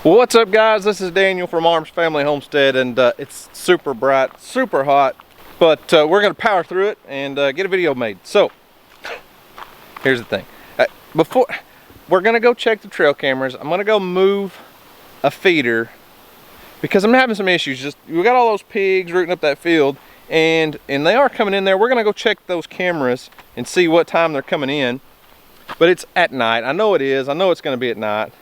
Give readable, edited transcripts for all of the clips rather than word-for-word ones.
Well, what's up guys, this is Daniel from Arms Family Homestead, and it's super bright, super hot, but we're going to power through it and get a video made. So, here's the thing. Before we're going to go check the trail cameras, I'm going to go move a feeder because I'm having some issues. We got all those pigs rooting up that field, and they are coming in there. We're going to go check those cameras and see what time they're coming in, but it's at night. I know it is. I know it's going to be at night.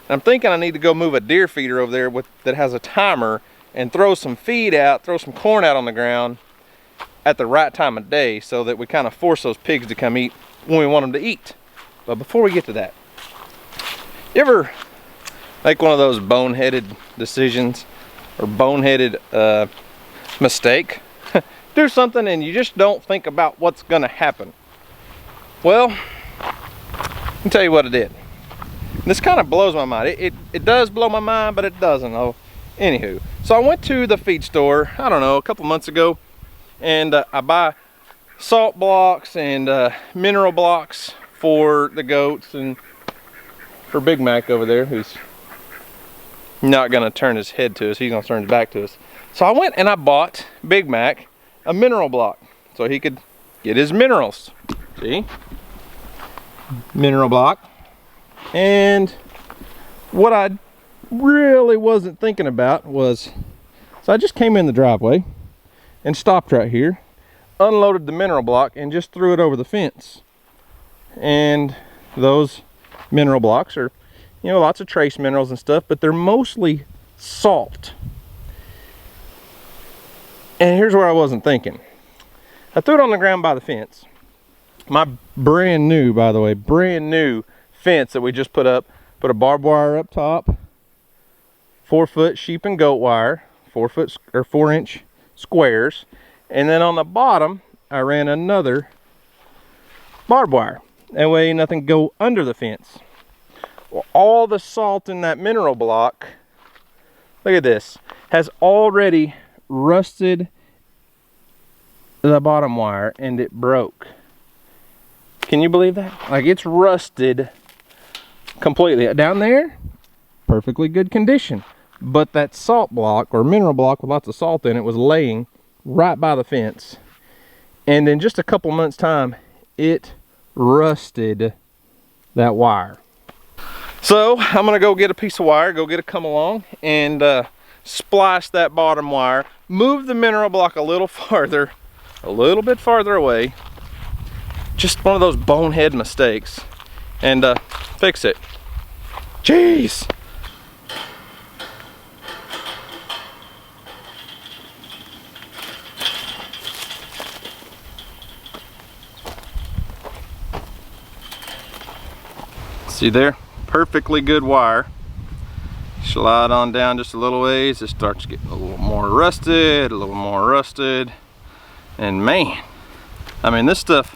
I'm thinking I need to go move a deer feeder over there that has a timer and throw some feed out, throw some corn out on the ground at the right time of day so that we kind of force those pigs to come eat when we want them to eat. But before we get to that, you ever make one of those boneheaded decisions or boneheaded mistake? Do something and you just don't think about what's gonna happen. Well, I'll tell you what it did. This kind of blows my mind. It does blow my mind, but it doesn't. Oh, anywho, so I went to the feed store, I don't know, a couple months ago, and I buy salt blocks and mineral blocks for the goats and for Big Mac over there, who's not gonna turn his head to us. He's gonna turn his back to us. So I went and I bought Big Mac a mineral block so he could get his minerals. See? Mineral block. And what I really wasn't thinking about was, so I just came in the driveway and stopped right here, unloaded the mineral block and just threw it over the fence. And those mineral blocks are, you know, lots of trace minerals and stuff, but they're mostly salt. And here's where I wasn't thinking. I threw it on the ground by the fence. My brand new, by the way, brand new fence that we just put up. Put a barbed wire up top, 4-foot sheep and goat wire, 4-foot or 4-inch squares, and then on the bottom I ran another barbed wire. That way nothing go under the fence. Well, all the salt in that mineral block, look at this, has already rusted the bottom wire and it broke. Can you believe that? Like, it's rusted completely. Down there, perfectly good condition, but that salt block or mineral block with lots of salt in it was laying right by the fence, and in just a couple months time it rusted that wire. So I'm gonna go get a piece of wire, go get a come along, and splice that bottom wire, move the mineral block a little farther, a little bit farther away. Just one of those bonehead mistakes, and fix it. Jeez. See there? Perfectly good wire. Slide on down just a little ways. It starts getting a little more rusted, a little more rusted. And man, I mean, this stuff,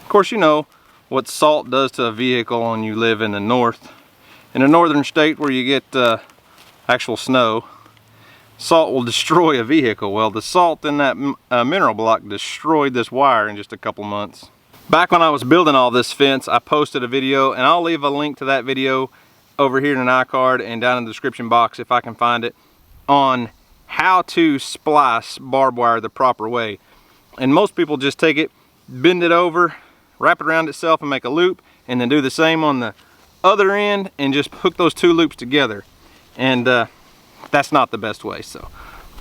of course, you know what salt does to a vehicle when you live in the north. In a northern state where you get actual snow, salt will destroy a vehicle. Well, the salt in that mineral block destroyed this wire in just a couple months. Back when I was building all this fence, I posted a video, and I'll leave a link to that video over here in an iCard and down in the description box if I can find it, on how to splice barbed wire the proper way. And most people just take it, bend it over, wrap it around itself and make a loop, and then do the same on the other end and just hook those two loops together. And that's not the best way, so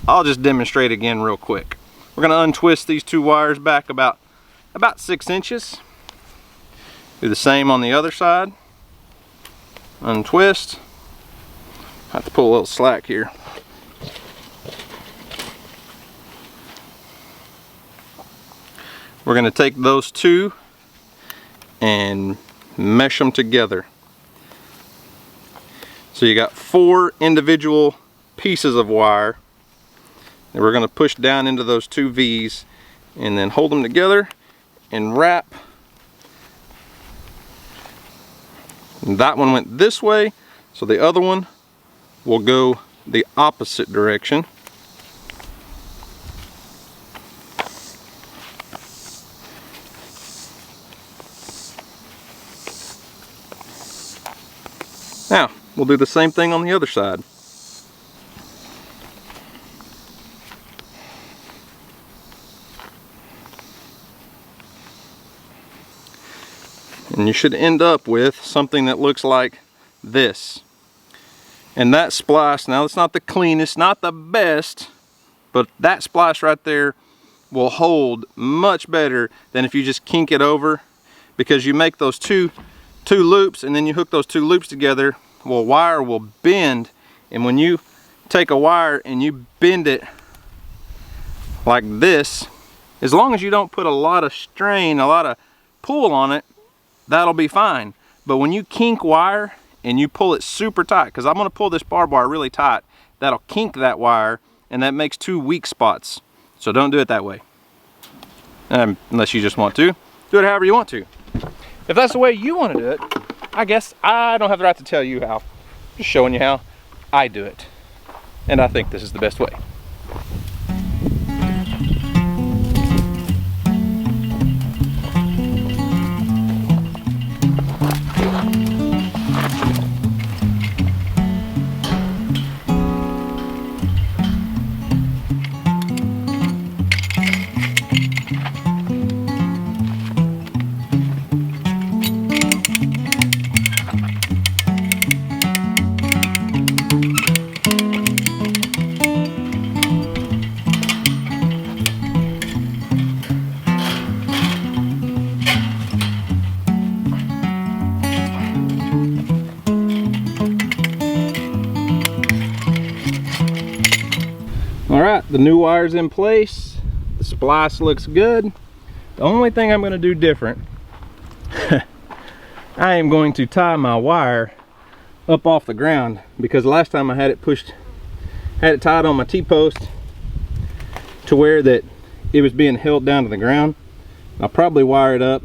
I'll just demonstrate again real quick. We're going to untwist these two wires back about 6 inches. Do the same on the other side. Untwist. I have to pull a little slack here. We're going to take those two and mesh them together. So you got 4 individual pieces of wire that we're going to push down into those 2 V's and then hold them together and wrap. And that one went this way, so the other one will go the opposite direction. we'll do the same thing on the other side. And you should end up with something that looks like this. And that splice, now it's not the cleanest, not the best, but that splice right there will hold much better than if you just kink it over, because you make those two loops and then you hook those two loops together. Well, wire will bend, and when you take a wire and you bend it like this, as long as you don't put a lot of strain, a lot of pull on it, that'll be fine. But when you kink wire and you pull it super tight, because I'm going to pull this barbed wire really tight, that'll kink that wire, and that makes two weak spots. So don't do it that way, unless you just want to. Do it however you want to. If that's the way you want to do it, I guess I don't have the right to tell you how. Just showing you how I do it. And I think this is the best way. Alright, the new wire's in place. The splice looks good. The only thing I'm going to do different, I am going to tie my wire up off the ground, because last time I had it tied on my T-post to where that it was being held down to the ground. I'll probably wire it up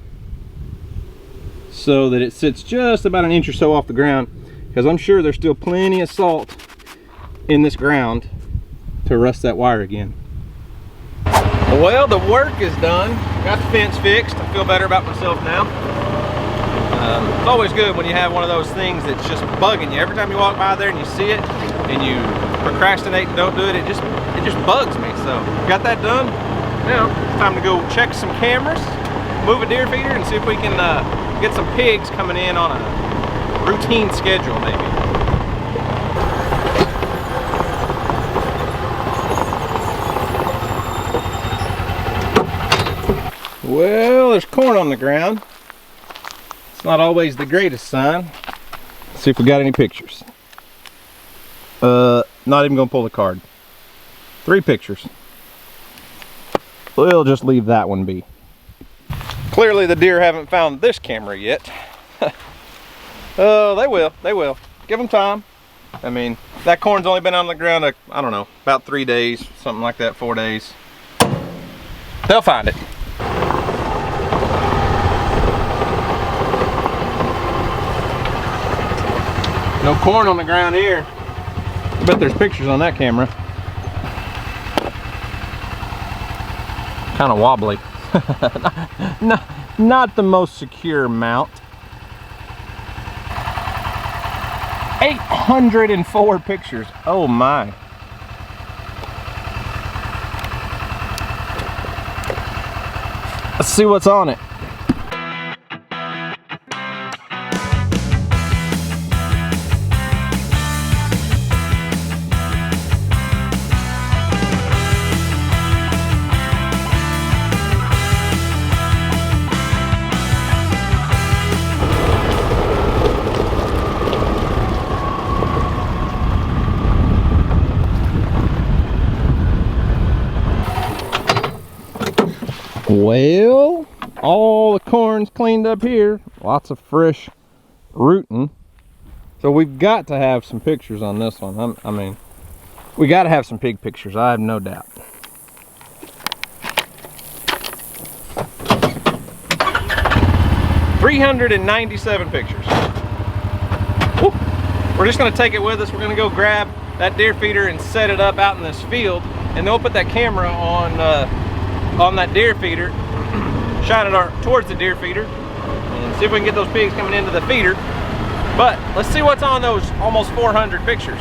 so that it sits just about an inch or so off the ground, because I'm sure there's still plenty of salt in this ground to rust that wire again. Well, the work is done. Got the fence fixed. I feel better about myself now. It's always good when you have one of those things that's just bugging you. Every time you walk by there and you see it and you procrastinate and don't do it, it just bugs me. So got that done. Now it's time to go check some cameras, move a deer feeder, and see if we can get some pigs coming in on a routine schedule maybe. Well, there's corn on the ground. It's not always the greatest sign. Let's see if we got any pictures. Not even gonna pull the card. 3 pictures. We'll just leave that one be. Clearly the deer haven't found this camera yet. Oh, they will. Give them time. I mean, that corn's only been on the ground, I don't know, about 3 days, something like that, 4 days. They'll find it. No corn on the ground here. I bet there's pictures on that camera. Kind of wobbly. Not the most secure mount. 804 pictures. Oh my. Let's see what's on it. Well, all the corn's cleaned up here. Lots of fresh rooting. So we've got to have some pictures on this one. I mean, we got to have some pig pictures, I have no doubt. $397 pictures. Woo. We're just going to take it with us. We're going to go grab that deer feeder and set it up out in this field, and then we'll put that camera on that deer feeder, shine it towards the deer feeder, and see if we can get those pigs coming into the feeder. But let's see what's on those almost 400 pictures.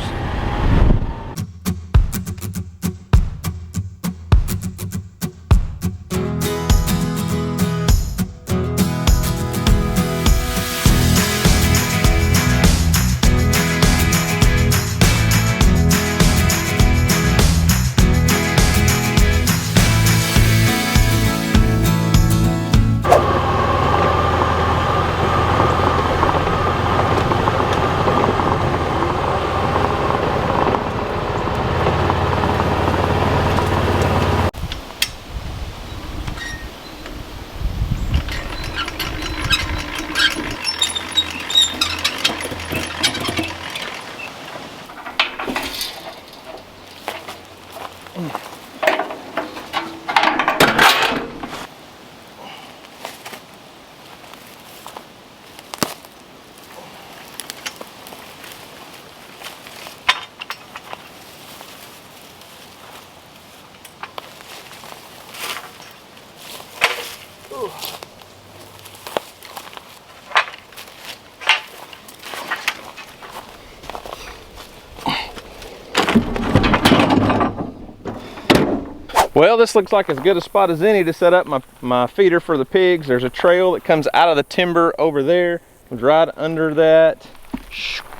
Well, this looks like as good a spot as any to set up my feeder for the pigs. There's a trail that comes out of the timber over there. Comes right under that,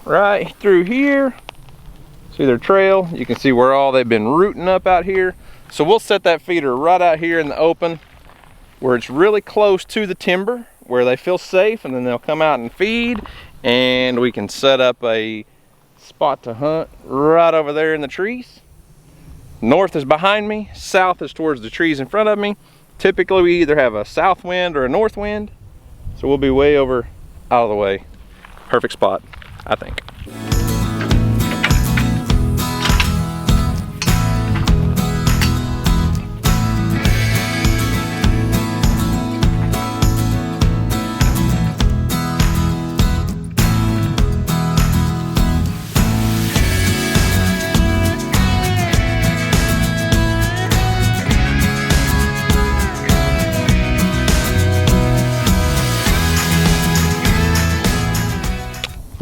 right through here. See their trail? You can see where all they've been rooting up out here. So we'll set that feeder right out here in the open where it's really close to the timber, where they feel safe, and then they'll come out and feed, and we can set up a spot to hunt right over there in the trees. North is behind me, south is towards the trees in front of me. Typically we either have a south wind or a north wind, so we'll be way over out of the way. Perfect spot, I think.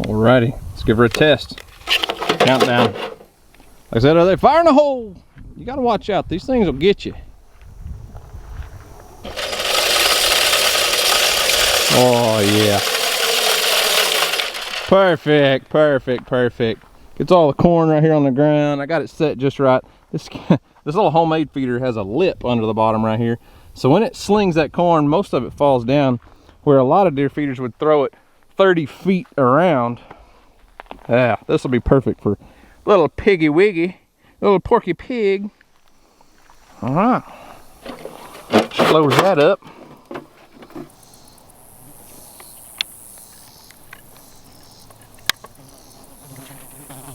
Alrighty, let's give her a test. Countdown. Like I said, are they firing a hole? You gotta watch out, these things will get you. Oh yeah. Perfect, perfect, perfect. Gets all the corn right here on the ground. I got it set just right. This little homemade feeder has a lip under the bottom right here. So when it slings that corn, most of it falls down, where a lot of deer feeders would throw it 30 feet around. Yeah, this will be perfect for little piggy wiggy, little porky pig. All right, close that up.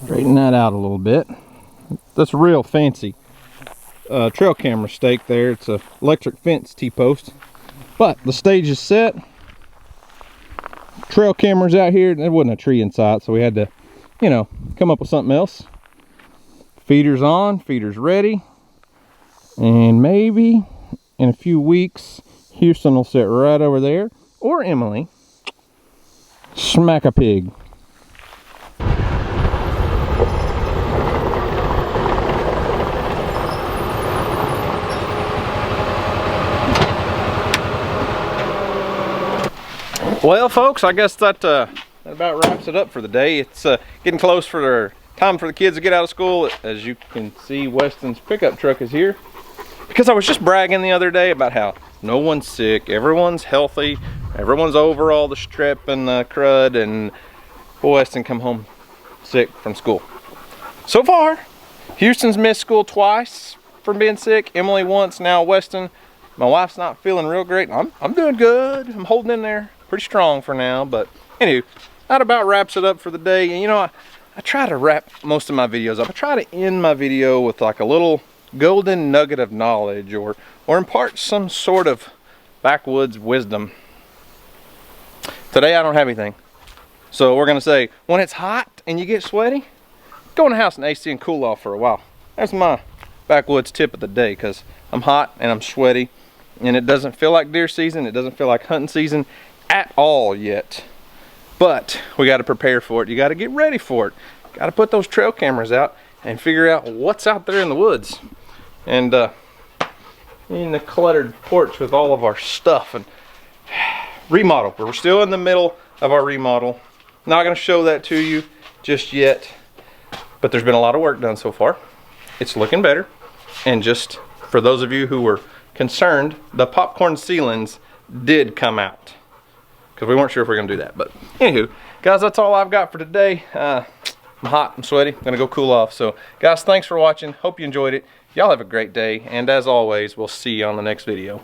Straighten that out a little bit. That's a real fancy trail camera stake there. It's a electric fence T-post, but the stage is set. Trail cameras out here. There wasn't a tree in sight, so we had to, you know, come up with something else. Feeder's on, feeder's ready, and maybe in a few weeks Houston will sit right over there, or Emily. Smack a pig. Well, folks, I guess that about wraps it up for the day. It's getting close for time for the kids to get out of school. As you can see, Weston's pickup truck is here. Because I was just bragging the other day about how no one's sick, everyone's healthy, everyone's over all the strep and the crud, and Weston come home sick from school. So far, Houston's missed school twice from being sick, Emily once, now Weston. My wife's not feeling real great. I'm doing good. I'm holding in there. Pretty strong for now, but anyway, that about wraps it up for the day. And you know, I try to wrap most of my videos up. I try to end my video with like a little golden nugget of knowledge, or impart some sort of backwoods wisdom. Today I don't have anything. So we're gonna say, when it's hot and you get sweaty, go in the house and AC and cool off for a while. That's my backwoods tip of the day, because I'm hot and I'm sweaty and it doesn't feel like deer season. It doesn't feel like hunting season at all yet. But we got to prepare for it. You got to get ready for it. Got to put those trail cameras out and figure out what's out there in the woods. And in the cluttered porch with all of our stuff and remodel. We're still in the middle of our remodel. Not going to show that to you just yet, but there's been a lot of work done so far. It's looking better. And just for those of you who were concerned, the popcorn ceilings did come out because we weren't sure if we were going to do that. But anywho, guys, that's all I've got for today. I'm hot, I'm sweaty, I'm gonna go cool off. So guys, thanks for watching. Hope you enjoyed it. Y'all have a great day, and as always, we'll see you on the next video.